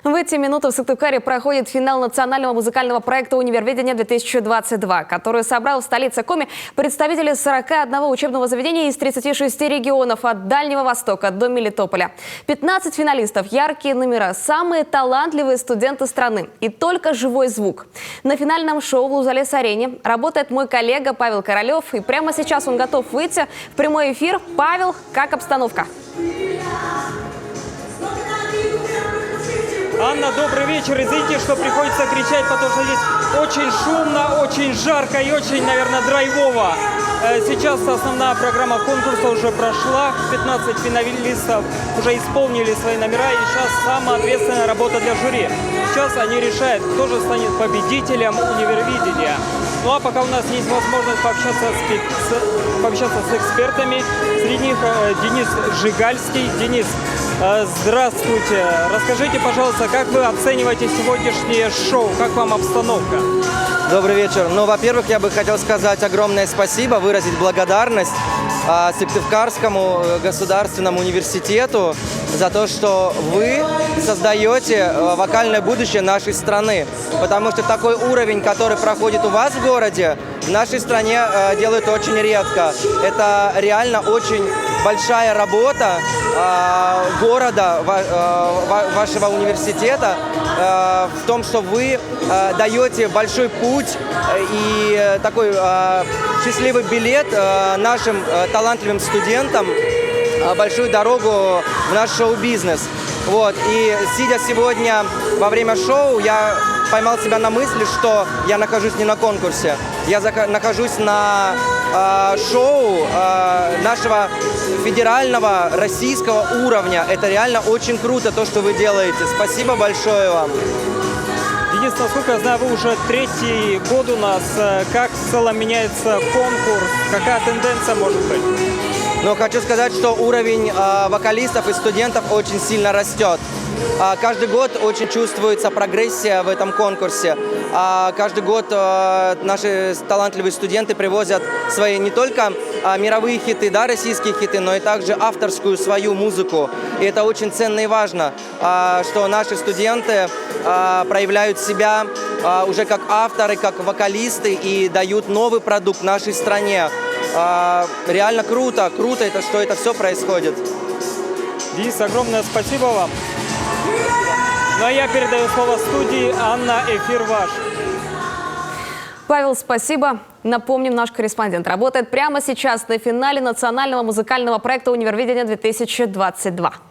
В эти минуты в Сыктывкаре проходит финал национального музыкального проекта «Универвидение-2022», который собрал в столице Коми представителей 41 учебного заведения из 36 регионов от Дальнего Востока до Мелитополя. 15 финалистов, яркие номера, самые талантливые студенты страны и только живой звук. На финальном шоу в Лузалес-арене работает мой коллега Павел Королев, и прямо сейчас он готов выйти в прямой эфир. Павел, как обстановка? Анна, добрый вечер. Извините, что приходится кричать, потому что здесь очень шумно, очень жарко и очень, наверное, драйвово. Сейчас основная программа конкурса уже прошла. 15 финалистов уже исполнили свои номера. И сейчас самая ответственная работа для жюри. Сейчас они решают, кто же станет победителем Универвидения. Ну а пока у нас есть возможность пообщаться с экспертами. Среди них Денис Жигальский. Денис, здравствуйте. Расскажите, пожалуйста, как вы оцениваете сегодняшнее шоу? Как вам обстановка? Добрый вечер. Ну, во-первых, я бы хотел сказать огромное спасибо, выразить благодарность Сыктывкарскому государственному университету за то, что вы создаете вокальное будущее нашей страны. Потому что такой уровень, который проходит у вас в городе, в нашей стране делают очень редко. Это реально очень большая работа города, вашего университета, в том, что вы даете большой путь и такой счастливый билет нашим талантливым студентам, большую дорогу в наш шоу-бизнес. Вот. И сидя сегодня во время шоу, я поймал себя на мысли, что я нахожусь не на конкурсе, я нахожусь на шоу нашего федерального российского уровня. Это реально очень круто, то, что вы делаете. Спасибо большое вам. Денис, насколько я знаю, вы уже третий год у нас. Как в целом меняется конкурс? Какая тенденция может быть? Но хочу сказать, что уровень вокалистов и студентов очень сильно растет. Каждый год очень чувствуется прогрессия в этом конкурсе. Каждый год наши талантливые студенты привозят свои не только мировые хиты, да, российские хиты, но и также авторскую свою музыку. И это очень ценно и важно, что наши студенты проявляют себя уже как авторы, как вокалисты и дают новый продукт нашей стране. Реально круто, это, что это все происходит. Денис, огромное спасибо вам. Ну а я передаю слово студии. Анна, эфир ваш. Павел, спасибо. Напомним, наш корреспондент работает прямо сейчас на финале национального музыкального проекта «Универвидение-2022».